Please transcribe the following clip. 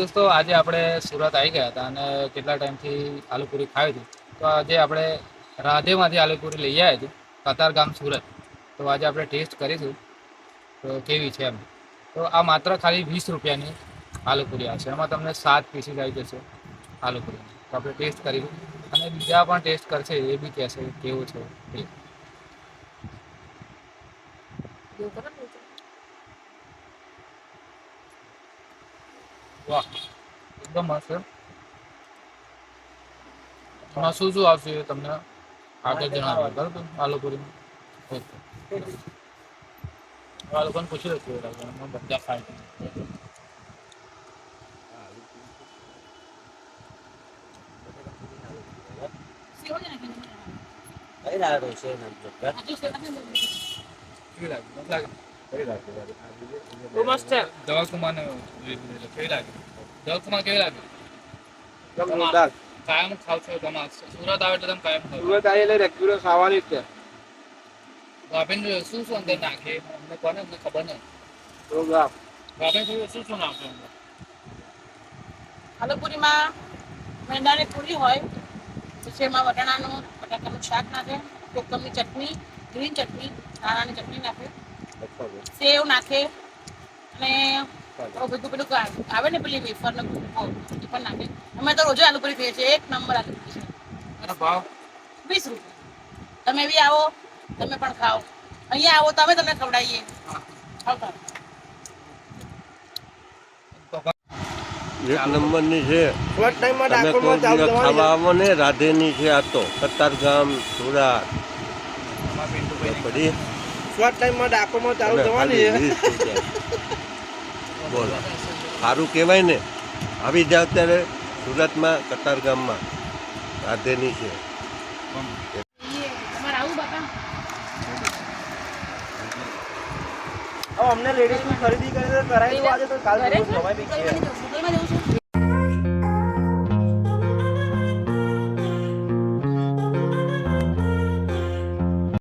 દોસ્તો, આજે આપણે સુરત આવી ગયા હતા અને કેટલા ટાઈમથી આલુપુરી ખાવી હતી. તો આજે આપણે રાધેમાંથી આલુપુરી લઈ આવ્યા હતી, કતારગામ સુરત. તો આજે આપણે ટેસ્ટ કરીશું તો કેવી છે એમ. તો આ માત્ર ખાલી 20 રૂપિયાની આલુપુરી આવશે. એમાં તમને 7 પીસીસ આવી જશે આલુપુરી. તો આપણે ટેસ્ટ કરીશું અને બીજા પણ ટેસ્ટ કરશે, એ બી કહેશે કેવું છે એ. વાહ, એકદમ મસ્ત. એમાં શું શું આવશે એ તમને આગળ જણાવ્યું બરાબર આલુપુરીમાં. ઓકે, આ લોકોને પૂછી લઈશું બધા ખાય. જવાકુમાર કેવી લાગે? જવાકુમાર કેવી લાગે? કાયમ ખાવ છો તમે? સુરત આવે એટલે તમે કાયમ ખાવ? સુરત આવે એટલે રેગ્યુલર ખાવાની જ છે. ગાભીન શું શું અંદર નાખે અમને કોને અમને ખબર નહીં. ગાભીન શું શું નાખે અંદર? આલુપુરીમાં મેંદાની પૂરી હોય, પછી એમાં બટાકાનું શાક નાખે, કોકમની ચટણી, ગ્રીન ચટણી, ધાણાની ચટણી નાખે, સેવ નાખે અને બધું પેલું આવે ને પેલી વેફર ને એ પણ નાખે. અમે તો રોજ આલુપુરી ખાઈએ છીએ. 1 નંબર આલુપુરી છે. એનો ભાવ 20 રૂપિયા. તમે બી આવો, તમે પણ ખાઓ. અહીંયા આવો તમે તમને ખવડાવીએ. આવતા એક નંબરની છે. તમે કોઈ દિવસ ખાવા આવો ને, રાધેની છે. આ તો કતારગામ સુરત પડી શોર્ટ ટાઈમમાં ડાકોરમાં ચાલુ થવાની છે. બોલો, સારું કહેવાય ને. આવી જાવ ત્યારે સુરતમાં કતારગામમાં રાધેની છે. તમારે આવું બાપા? અમને લેડીઝની ખરીદી કરી કરાવી દો આજે, તો કાલ સમય બી છે. ગૂગલમાં જવું છું.